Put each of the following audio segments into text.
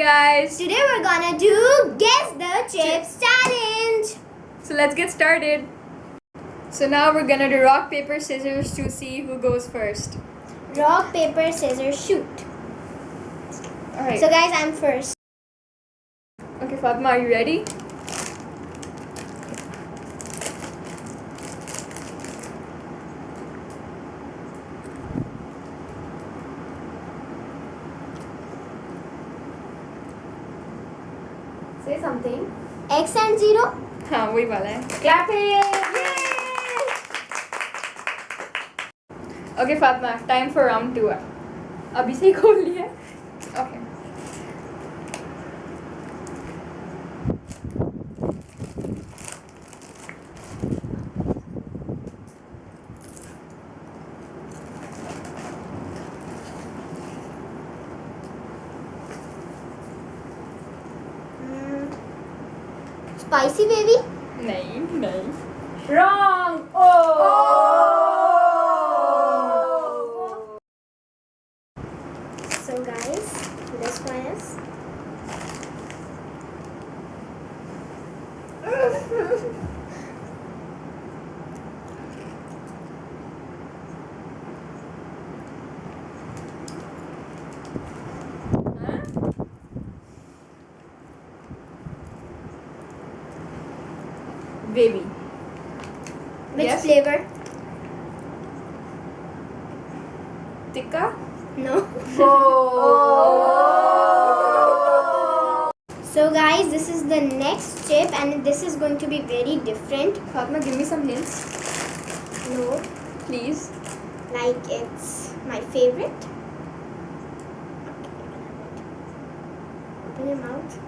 guys! Today we're gonna do Guess the Chips Challenge! So let's get started. So now we're gonna do rock, paper, scissors to see who goes first. Rock, paper, scissors, shoot. Alright. So guys, I'm first. Okay, Fatima, are you ready? Say something. X and 0. हाँ वही वाला है. Clapping! Okay, Fatima, time for round 2. अभी से ही खोल लिया. Okay. Spicy baby? नहीं. Wrong! Oh! So guys, this one is Baby. which Yes? flavor? Tikka? No. Oh. So guys, this is the next chip and this is going to be very different. Fatima, give me some hints, No, please. like it's my favorite. Open your mouth.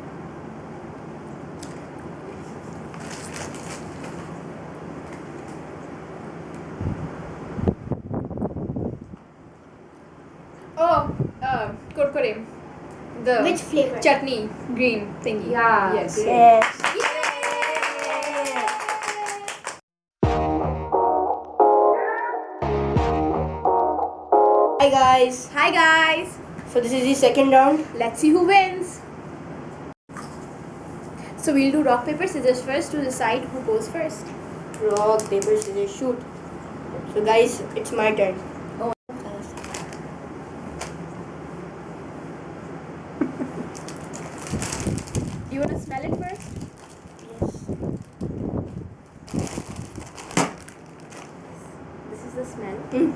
Oh, kurkure. The Which flavor? chutney, green thingy. Yeah. Yes. Yes. Hi guys. Hi guys. So this is the second round. Let's see who wins. So we'll do rock, paper, scissors first to decide who goes first. Rock, paper, scissors, shoot. So guys, it's my turn. Oh. You wanna smell it first? Yes. This is the smell. Mm.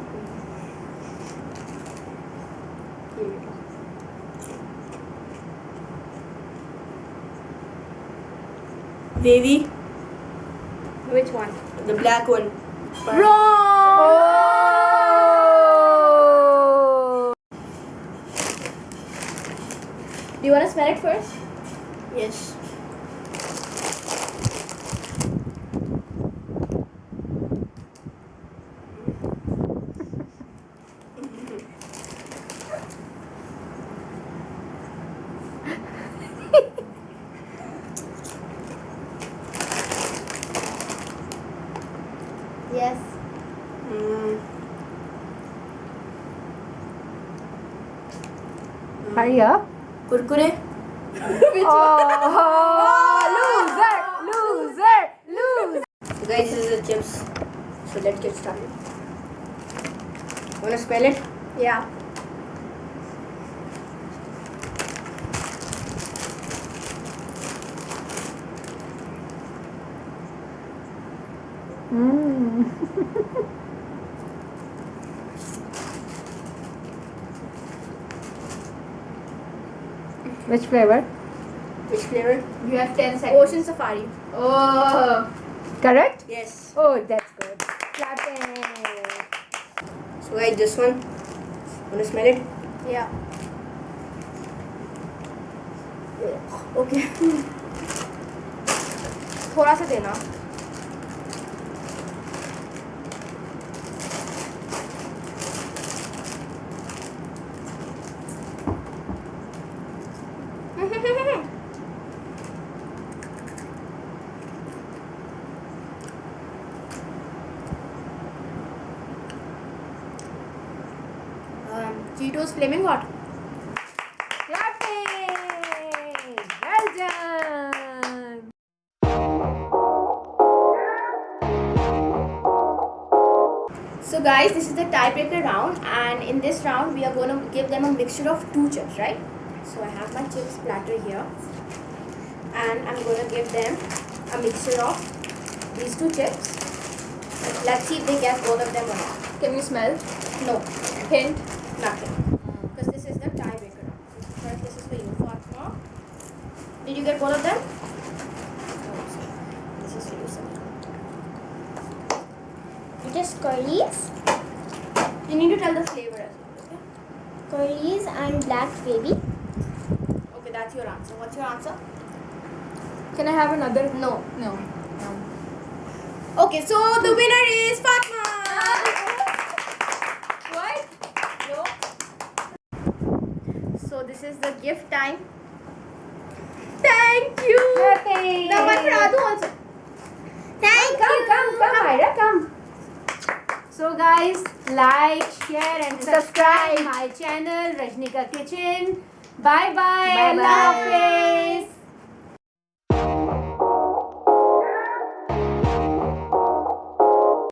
Here we go. Wavy, Which one? the black one. Wrong. Do you wanna smell it first? Yes. Yes. Mm. Hurry up. Kurkure. Loser. So guys, this is the chips. So let's get started. Wanna spell it? Yeah. Which flavor? Which flavor? You have 10 seconds. Ocean Safari. Oh. Correct? Yes. Oh, that's good. Clapping. So guys, this one. Wanna smell it? Yeah. Okay. थोड़ा सा देना. Cheetos Flaming Hot. Clapping. guys, this is the tiebreaker round, and in this round we are going to give them a mixture of 2 chips, right? So I have my chips platter here, and I'm going to give them a mixture of these 2 chips. Let's see if they get both of them or not. Can you smell? No, Hint. nothing. Because this is the tiebreaker round. First, this is for you, Fatima. Did you get both of them? No, this is for you, Sameen. It is curries, You need to tell the flavor as well. curries and black baby. Okay, that's your answer. What's your answer? Can I have another? No. No. Okay, so the winner is Fatima. What? No. So this is the gift time. Thank you. Happy. Now one for Adu also. Thank you. Come, Ira, come. So guys, like, share and subscribe my channel, Rajni Ka Kitchen. Bye bye. Bye-bye. Allah Hafiz.